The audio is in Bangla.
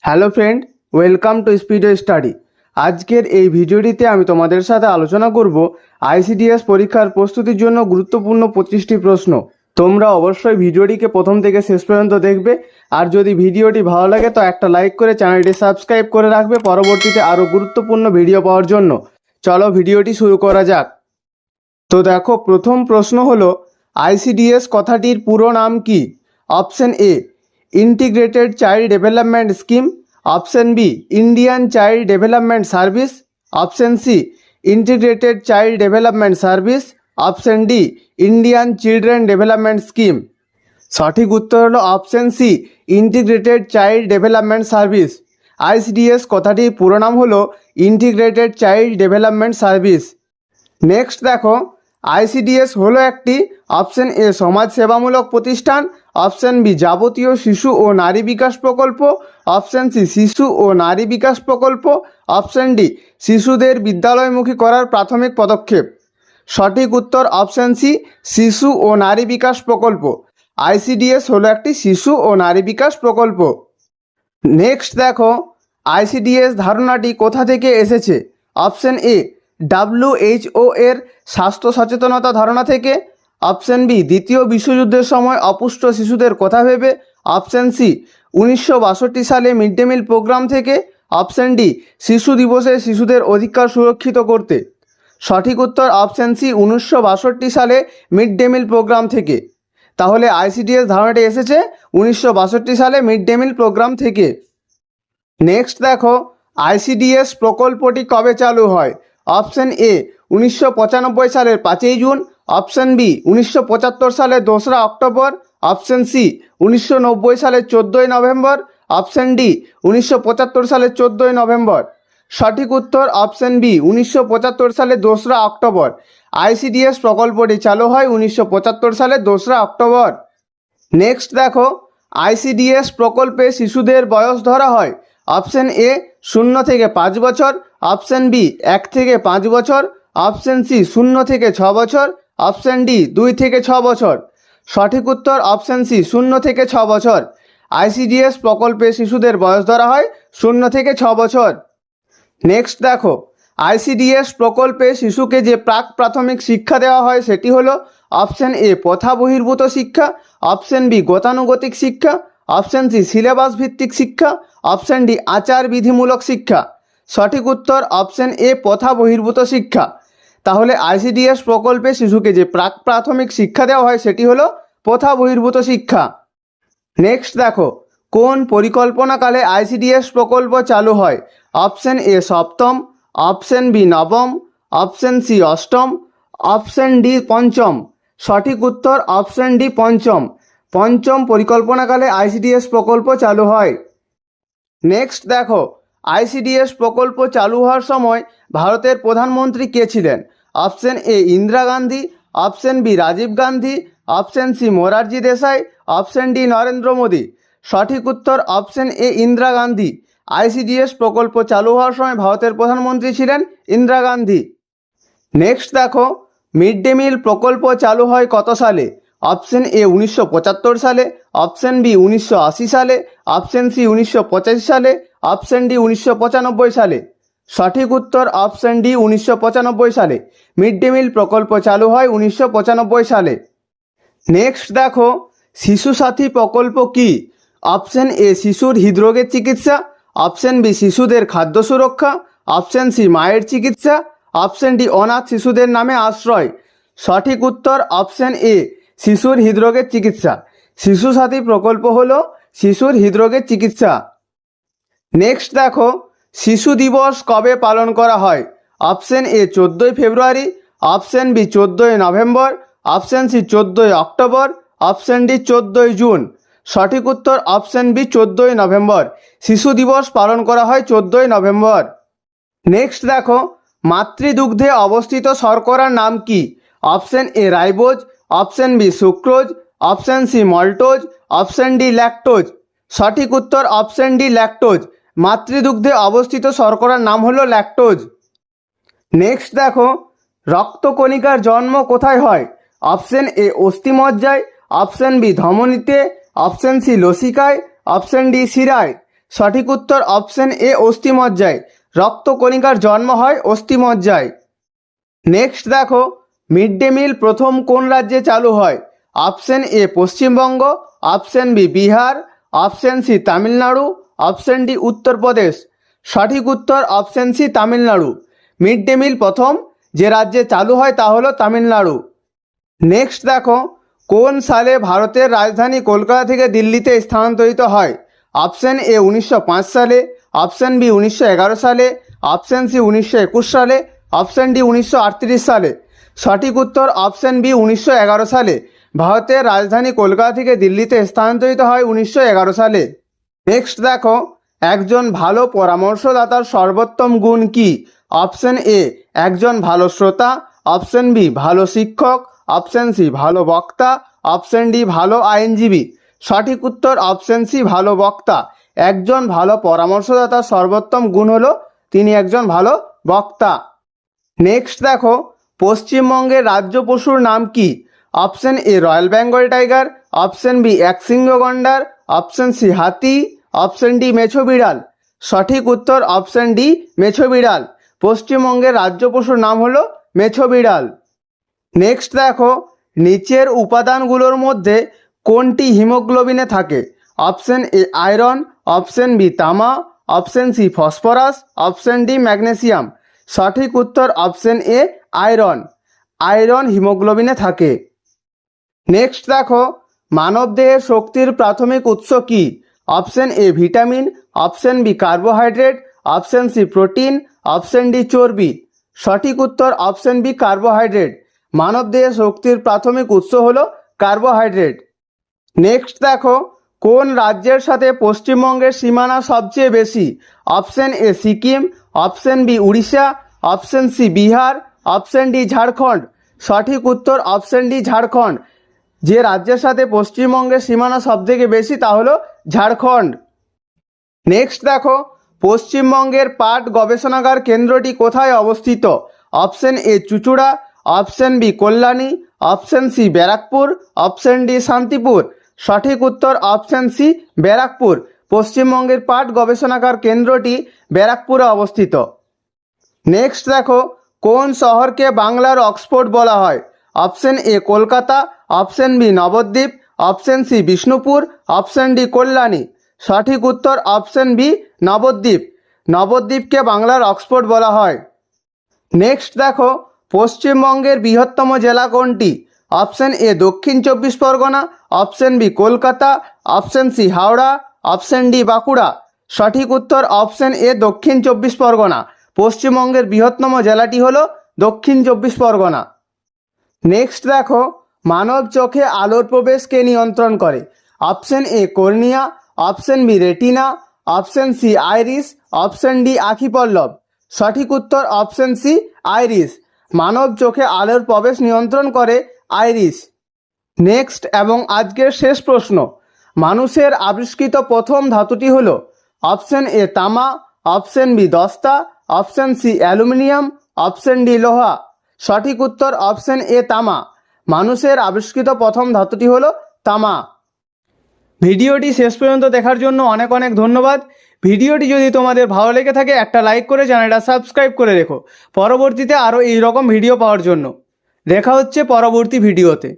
Hello friend, welcome to speed study. আজকের এই ভিডিওটিতে আমি তোমাদের সাথে আলোচনা করব আইসিডিএস পরীক্ষার প্রস্তুতির জন্য গুরুত্বপূর্ণ 25টি প্রশ্ন। তোমরা অবশ্যই ভিডিওটিকে প্রথম থেকে শেষ পর্যন্ত দেখবে, আর যদি ভিডিওটি ভালো লাগে তো একটা লাইক করে চ্যানেলটি সাবস্ক্রাইব করে রাখবে পরবর্তীতে আরও গুরুত্বপূর্ণ ভিডিও পাওয়ার জন্য। চলো ভিডিওটি শুরু করা যাক। তো দেখো, প্রথম প্রশ্ন হলো আইসিডিএস কথাটির পুরো নাম কি? Option A integrated child development scheme, option B Indian child development service, option C integrated child development service, option D Indian children development scheme. সঠিক উত্তর হলো option C integrated child development service. ICDS কথাটির পুরো নাম হলো integrated child development service. Next দেখো, আইসিডিএস হলো একটি অপশন এ সমাজ সেবামূলক প্রতিষ্ঠান, অপশন বি যাবতীয় শিশু ও নারী বিকাশ প্রকল্প, অপশন সি শিশু ও নারী বিকাশ প্রকল্প, অপশন ডি শিশুদের বিদ্যালয়মুখী করার প্রাথমিক পদক্ষেপ। সঠিক উত্তর অপশন সি শিশু ও নারী বিকাশ প্রকল্প। আইসিডিএস হলো একটি শিশু ও নারী বিকাশ প্রকল্প। নেক্সট দেখো, আইসিডিএস ধারণাটি কোথা থেকে এসেছে? অপশন এ WHO এর স্বাস্থ্য সচেতনতা ধারণা থেকে, অপশন বি দ্বিতীয় বিশ্বযুদ্ধের সময় অপুষ্ট শিশুদের কথা ভেবে, অপশন সি 1962 সালে মিড ডে মিল প্রোগ্রাম থেকে, অপশন ডি শিশু দিবসে শিশুদের অধিকার সুরক্ষিত করতে। সঠিক উত্তর অপশন সি 1962 সালে মিড ডে মিল প্রোগ্রাম থেকে। তাহলে আইসিডিএস ধারণাটি এসেছে 1962 সালে মিড ডে মিল প্রোগ্রাম থেকে। নেক্সট দেখো, আইসিডিএস প্রকল্পটি কবে চালু হয়? অপশন এ 1995 সালের 5ই জুন, অপশন বি 1975 সালের 2রা অক্টোবর, অপশন সি 1990 সালের 14ই নভেম্বর, অপশন ডি 1975 সালের 14ই নভেম্বর। সঠিক উত্তর অপশন বি 1975 সালের 2রা অক্টোবর। আইসিডিএস প্রকল্পটি চালু হয় 1975 সালের 2রা অক্টোবর। নেক্সট দেখো, আইসিডিএস প্রকল্পে শিশুদের বয়স ধরা হয়। অপশন এ 0 থেকে 5 বছর, অপশন বি 1 থেকে 5 বছর, অপশন সি 0 থেকে 6 বছর, অপশন ডি 2 থেকে 6 বছর। সঠিক উত্তর অপশন সি 0 থেকে 6 বছর। আইসিডিএস প্রকল্পে শিশুদের বয়স ধরা হয় 0 থেকে 6 বছর। নেক্সট দেখো, আইসিডিএস প্রকল্পে শিশুকে যে প্রাক প্রাথমিক শিক্ষা দেওয়া হয় সেটি হলো অপশন এ প্রথা বহির্ভূত শিক্ষা, অপশন বি গতানুগতিক শিক্ষা, অপশন সি সিলেবাস ভিত্তিক শিক্ষা, অপশন ডি আচার বিধিমূলক শিক্ষা। সঠিক উত্তর অপশন এ প্রথা বহির্ভূত শিক্ষা। তাহলে আইসিডিএস প্রকল্পে শিশুকে যে প্রাক প্রাথমিক শিক্ষা দেওয়া হয় সেটি হলো প্রথা বহির্ভূত শিক্ষা। নেক্সট দেখো, কোন পরিকল্পনাকালে আইসিডিএস প্রকল্প চালু হয়? অপশন এ সপ্তম, অপশন বি নবম, অপশন সি অষ্টম, অপশন ডি পঞ্চম। সঠিক উত্তর অপশন ডি পঞ্চম। পঞ্চম পরিকল্পনাকালে আইসিডিএস প্রকল্প চালু হয়। নেক্সট দেখো, আইসিডিএস প্রকল্প চালু হওয়ার সময় ভারতের প্রধানমন্ত্রী কে ছিলেন? Option A Indira Gandhi, option B Rajiv Gandhi, option C Morarji Desai, option D Narendra Modi. সঠিক উত্তর option A Indira Gandhi. ICDS প্রকল্প চালু হওয়ার সময় ভারতের প্রধানমন্ত্রী ছিলেন ইন্দিরা গান্ধী। নেক্সট দেখো, মিড ডে মিল প্রকল্প চালু হয় কত সালে? অপশন এ 1975 সালে, অপশন বি 1980 সালে, অপশন সি 1985 সালে, অপশন ডি 1995 সালে। সঠিক উত্তর অপশন ডি 1995 সালে। মিড ডে মিল প্রকল্প চালু হয় 1995 সালে। নেক্সট দেখো, শিশু সাথী প্রকল্প কি? অপশন এ শিশুর হৃদরোগের চিকিৎসা, অপশন বি শিশুদের খাদ্য সুরক্ষা, অপশন সি মায়ের চিকিৎসা, অপশন ডি অনাথ শিশুদের নামে আশ্রয়। সঠিক উত্তর অপশন এ শিশুর হৃদরোগের চিকিৎসা। শিশু সাথী প্রকল্প হলো শিশুর হৃদরোগের চিকিৎসা। নেক্সট দেখো, শিশু দিবস কবে পালন করা হয়? অপশন এ 14ই ফেব্রুয়ারি, অপশন বি 14ই নভেম্বর, অপশন সি 14ই অক্টোবর, অপশন ডি 14ই জুন। সঠিক উত্তর অপশন বি 14ই নভেম্বর। শিশু দিবস পালন করা হয় 14ই নভেম্বর। নেক্সট দেখো, মাতৃদুগ্ধে অবস্থিত শর্করার নাম কি? Option A ribose, option B sucrose, option C maltose, option D lactose. সঠিক উত্তর অপশন ডি ল্যাকটোজ। মাতৃদুগ্ধে অবস্থিত শর্করার নাম হলো ল্যাকটোজ। নেক্সট দেখো, রক্তকণিকার জন্ম কোথায় হয়? অপশন এ অস্থিমজ্জায়, অপশন বি ধমনীতে, অপশন সি লসিকায়, অপশন ডি শিরায়। সঠিক উত্তর অপশন এ অস্থিমজ্জায়। রক্তকণিকার জন্ম হয় অস্থিমজ্জায়। নেক্সট দেখো, মিড ডে মিল প্রথম কোন রাজ্যে চালু হয়? Option A Paschimbanga, option B Bihar, option C Tamil Nadu, option D Uttar Pradesh. সঠিক উত্তর option C Tamil Nadu. Mid day meal প্রথম যে রাজ্যে চালু হয় তা হলো তামিলনাড়ু। নেক্সট দেখো, কোন সালে ভারতের রাজধানী কলকাতা থেকে দিল্লিতে স্থানান্তরিত হয়? অপশন এ 1905 সালে, অপশন বি 1911 সালে, অপশন সি 1921 সালে, অপশন ডি 1938 সালে। সঠিক উত্তর অপশন বি 1911 সালে। ভারতের রাজধানী কলকাতা থেকে দিল্লিতে স্থানান্তরিত হয় 1911 সালে। নেক্সট দেখো, একজন ভালো পরামর্শদাতার সর্বোত্তম গুণ কি? অপশন এ একজন ভালো শ্রোতা, অপশন বি ভালো শিক্ষক, অপশন সি ভালো বক্তা, অপশন ডি ভালো আইনজীবী। সঠিক উত্তর অপশন সি ভালো বক্তা। একজন ভালো পরামর্শদাতার সর্বোত্তম গুণ হলো তিনি একজন ভালো বক্তা। নেক্সট দেখো, পশ্চিমবঙ্গের রাজ্য পশুর নাম কি? Option A royal Bengal tiger, option B একশৃঙ্গ গন্ডার, অপশন সি হাতি, অপশন ডি মেছো বিড়াল। সঠিক উত্তর অপশন ডি মেছো বিড়াল। পশ্চিমবঙ্গের রাজ্য পশুর নাম হলো মেছো বিড়াল। নেক্সট দেখো, নিচের উপাদানগুলোর মধ্যে কোনটি হিমোগ্লোবিনে থাকে? Option A iron, option B তামা, option C phosphorus, option D magnesium. সঠিক উত্তর অপশন এ আয়রন। আয়রন হিমোগ্লোবিনে থাকে। নেক্সট দেখো, মানবদেহের শক্তির প্রাথমিক উৎস কি? Option A vitamin, option B carbohydrate, option C protein, option D চর্বি। সঠিক উত্তর অপশন বি কার্বোহাইড্রেট। মানবদেহের শক্তির প্রাথমিক উৎস হলো কার্বোহাইড্রেট। নেক্সট দেখো, কোন রাজ্যের সাথে পশ্চিমবঙ্গের সীমানা সবচেয়ে বেশি? Option A Sikkim, option B Orissa, option C Bihar, option D Jharkhand. সঠিক উত্তর অপশন ডি ঝাড়খণ্ড। যে রাজ্যের সাথে পশ্চিমবঙ্গের সীমানা সবথেকে বেশি তা হলো ঝাড়খণ্ড। নেক্সট দেখো, পশ্চিমবঙ্গের পাট গবেষণাগার কেন্দ্রটি কোথায় অবস্থিত? অপশন এ চুঁচুড়া, option B Kalyani, option C Barrackpore, option D Shantipur. সঠিক উত্তর অপশন সি ব্যারাকপুর। পশ্চিমবঙ্গের পাট গবেষণাগার কেন্দ্রটি ব্যারাকপুরে অবস্থিত। নেক্সট দেখো, কোন শহরকে বাংলার অক্সফোর্ড বলা হয়? Option A Kolkata, option B Nabadwip, option C Bishnupur, option D Kalyani. সঠিক উত্তর অপশন বি নবদ্বীপ। নবদ্বীপকে বাংলার অক্সফোর্ড বলা হয়। নেক্সট দেখো, পশ্চিমবঙ্গের বৃহত্তম জেলা কোনটি? Option A Dakshin 24 Pargana, option B Kolkata, option C Howrah, option D Bankura. সঠিক উত্তর অপশন এ দক্ষিণ 24 পরগনা। পশ্চিমবঙ্গের বৃহত্তম জেলাটি হলো দক্ষিণ 24 পরগনা। নেক্সট দেখো, মানব চোখে আলোর প্রবেশকে নিয়ন্ত্রণ করে? Option A cornea, option B retina, option C iris, option D আখিপল্লব। সঠিক উত্তর অপশন সি আইরিস। মানব চোখে আলোর প্রবেশ নিয়ন্ত্রণ করে আইরিস। নেক্সট এবং আজকের শেষ প্রশ্ন, মানুষের আবিষ্কৃত প্রথম ধাতুটি হলো? অপশন এ তামা, অপশন বি দস্তা, option C aluminium, option D লোহা। সঠিক উত্তর অপশন এ তামা। মানুষের আবিষ্কৃত প্রথম ধাতুটি হলো তামা। ভিডিওটি শেষ পর্যন্ত দেখার জন্য অনেক অনেক ধন্যবাদ। ভিডিওটি যদি তোমাদের ভালো লেগে থাকে একটা লাইক করে চ্যানেলটা সাবস্ক্রাইব করে রেখো পরবর্তীতে আরও এই রকম ভিডিও পাওয়ার জন্য। দেখা হচ্ছে পরবর্তী ভিডিওতে।